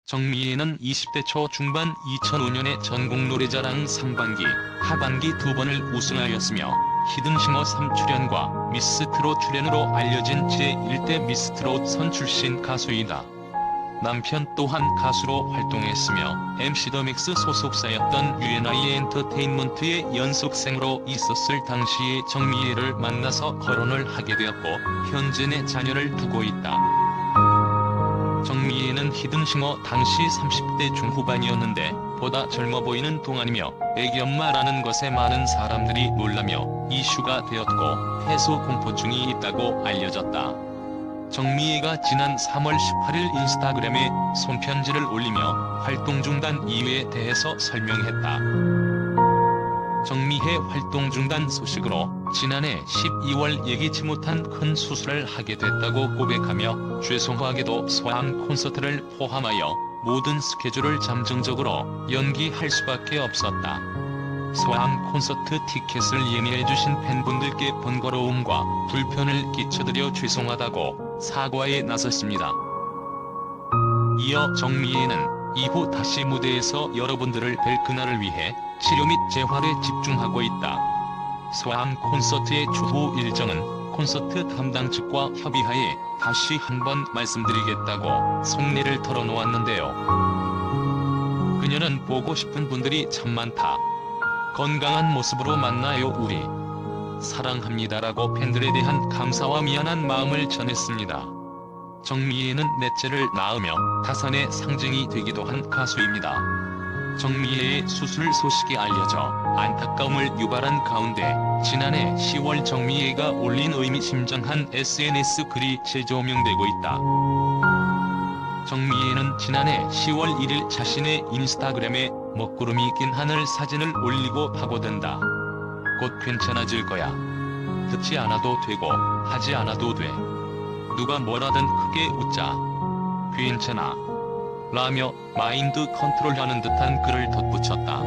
정미애는 20대 초 중반 2005년에 전국노래자랑 상반기, 하반기 2번을 우승하였으며 히든싱어 3출연과 미스트롯 출연으로 알려진 제1대 미스트롯 선 출신 가수이다. 남편 또한 가수로 활동했으며 MC 더 맥스 소속사였던 UNI 엔터테인먼트의 연습생으로 있었을 당시에 정미애를 만나서 결혼을 하게 되었고 현재 4자녀를 두고 있다. 정미애는 히든싱어 당시 30대 중후반이었는데 보다 젊어 보이는 동안이며 애기 엄마라는 것에 많은 사람들이 놀라며 이슈가 되었고 폐소 공포증이 있다고 알려졌다. 정미애가 지난 3월 18일 인스타그램에 손편지를 올리며 활동 중단 이유에 대해서 설명했다. 정미애 활동 중단 소식으로 지난해 12월 예기치 못한 큰 수술을 하게 됐다고 고백하며 죄송하게도 소아암 콘서트를 포함하여 모든 스케줄을 잠정적으로 연기할 수밖에 없었다. 소아암 콘서트 티켓을 예매해주신 팬분들께 번거로움과 불편을 끼쳐드려 죄송하다고 사과에 나섰습니다. 이어 정미애는 이후 다시 무대에서 여러분들을 뵐 그날을 위해 치료 및 재활에 집중하고 있다. 소아암 콘서트의 추후 일정은 콘서트 담당 측과 협의하에 다시 한번 말씀드리겠다고 속내를 털어놓았는데요. 그녀는 보고 싶은 분들이 참 많다. 건강한 모습으로 만나요 우리. 사랑합니다라고 팬들에 대한 감사와 미안한 마음을 전했습니다. 정미애는 넷째를 낳으며 타산의 상징이 되기도 한 가수입니다. 정미애의 수술 소식이 알려져 안타까움을 유발한 가운데 지난해 10월 정미애가 올린 의미심장한 SNS 글이 재조명되고 있다. 정미애는 지난해 10월 1일 자신의 인스타그램에 먹구름이 낀 하늘 사진을 올리고 파고든다. 곧 괜찮아질 거야. 듣지 않아도 되고 하지 않아도 돼. 누가 뭐라든 크게 웃자. 괜찮아. 라며 마인드 컨트롤하는 듯한 글을 덧붙였다.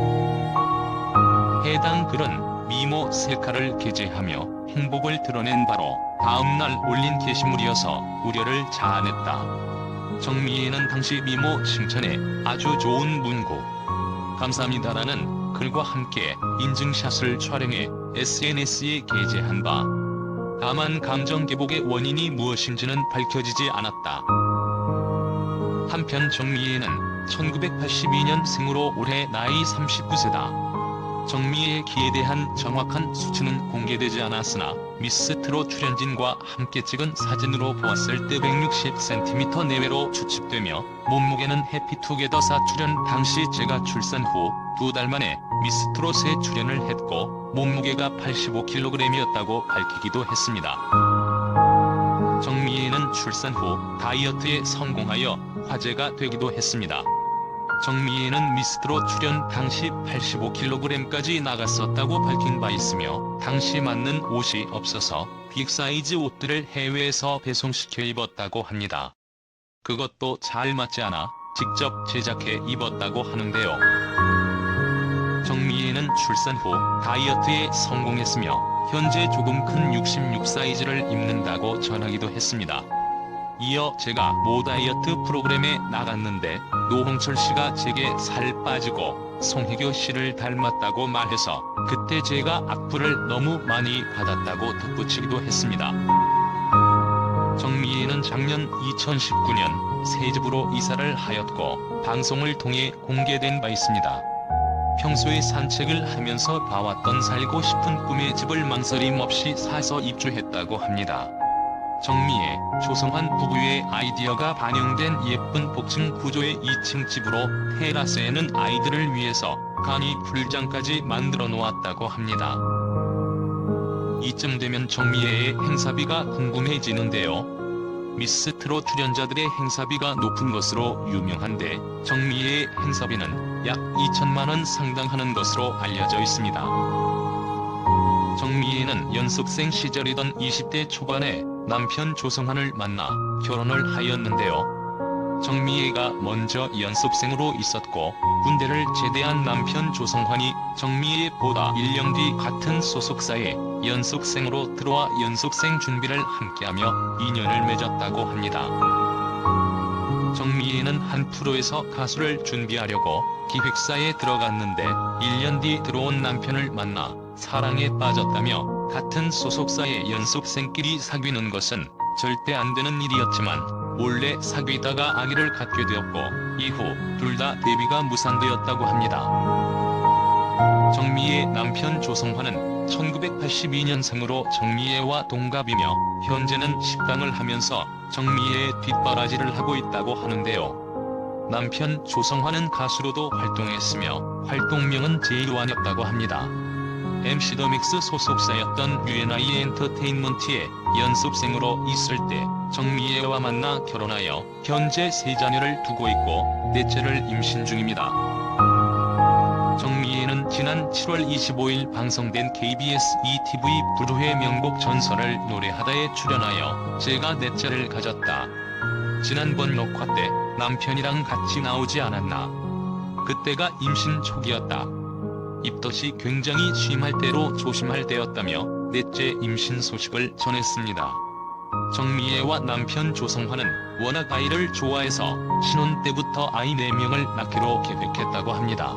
해당 글은 미모 셀카를 게재하며 행복을 드러낸 바로 다음날 올린 게시물이어서 우려를 자아냈다. 정미애는 당시 미모 칭찬에 아주 좋은 문구 감사합니다라는 글과 함께 인증샷을 촬영해 SNS에 게재한 바. 다만 감정 기복의 원인이 무엇인지는 밝혀지지 않았다. 한편 정미애는 1982년생으로 올해 나이 39세다. 정미애의 키에 대한 정확한 수치는 공개되지 않았으나 미스트롯 출연진과 함께 찍은 사진으로 보았을 때 160cm 내외로 추측되며 몸무게는 해피투게더사 출연 당시 제가 출산 후 2달 만에 미스트롯에 출연을 했고 몸무게가 85kg이었다고 밝히기도 했습니다. 정미애는 출산 후 다이어트에 성공하여 화제가 되기도 했습니다. 정미애는 미스트롯 출연 당시 85kg까지 나갔었다고 밝힌 바 있으며 당시 맞는 옷이 없어서 빅사이즈 옷들을 해외에서 배송시켜 입었다고 합니다. 그것도 잘 맞지 않아 직접 제작해 입었다고 하는데요. 정미애는 출산 후 다이어트에 성공했으며 현재 조금 큰 66 사이즈를 입는다고 전하기도 했습니다. 이어 제가 모 다이어트 프로그램에 나갔는데 노홍철 씨가 제게 살 빠지고 송혜교 씨를 닮았다고 말해서 그때 제가 악플을 너무 많이 받았다고 덧붙이기도 했습니다. 정미애는 작년 2019년 새 집으로 이사를 하였고 방송을 통해 공개된 바 있습니다. 평소에 산책을 하면서 봐왔던 살고 싶은 꿈의 집을 망설임 없이 사서 입주했다고 합니다. 정미애, 조성환 부부의 아이디어가 반영된 예쁜 복층 구조의 2층 집으로 테라스에는 아이들을 위해서 간이 풀장까지 만들어 놓았다고 합니다. 이쯤 되면 정미애의 행사비가 궁금해지는데요. 미스트롯 출연자들의 행사비가 높은 것으로 유명한데 정미애의 행사비는 약 2천만원 상당하는 것으로 알려져 있습니다. 정미애는 연습생 시절이던 20대 초반에 남편 조성환을 만나 결혼을 하였는데요. 정미애가 먼저 연습생으로 있었고 군대를 제대한 남편 조성환이 정미애보다 1년 뒤 같은 소속사에 연습생으로 들어와 연습생 준비를 함께하며 인연을 맺었다고 합니다. 정미애는 한 프로에서 가수를 준비하려고 기획사에 들어갔는데 1년 뒤 들어온 남편을 만나 사랑에 빠졌다며 같은 소속사의 연습생끼리 사귀는 것은 절대 안 되는 일이었지만 몰래 사귀다가 아기를 갖게 되었고 이후 둘 다 데뷔가 무산되었다고 합니다. 정미애 남편 조성환은 1982년생으로 정미애와 동갑이며 현재는 식당을 하면서 정미애의 뒷바라지를 하고 있다고 하는데요. 남편 조성환은 가수로도 활동했으며 활동명은 제이완이었다고 합니다. MC 더믹스 소속사였던 UNI 엔터테인먼트의 연습생으로 있을 때 정미애와 만나 결혼하여 현재 3자녀를 두고 있고 넷째를 임신 중입니다. 정미애는 지난 7월 25일 방송된 KBS ETV 불후의 명곡 전설을 노래하다에 출연하여 제가 넷째를 가졌다. 지난번 녹화 때 남편이랑 같이 나오지 않았나. 그때가 임신 초기였다. 입덧이 굉장히 심할 때로 조심할 때였다며 넷째 임신 소식을 전했습니다. 정미애와 남편 조성환은 워낙 아이를 좋아해서 신혼 때부터 아이 4명을 낳기로 계획했다고 합니다.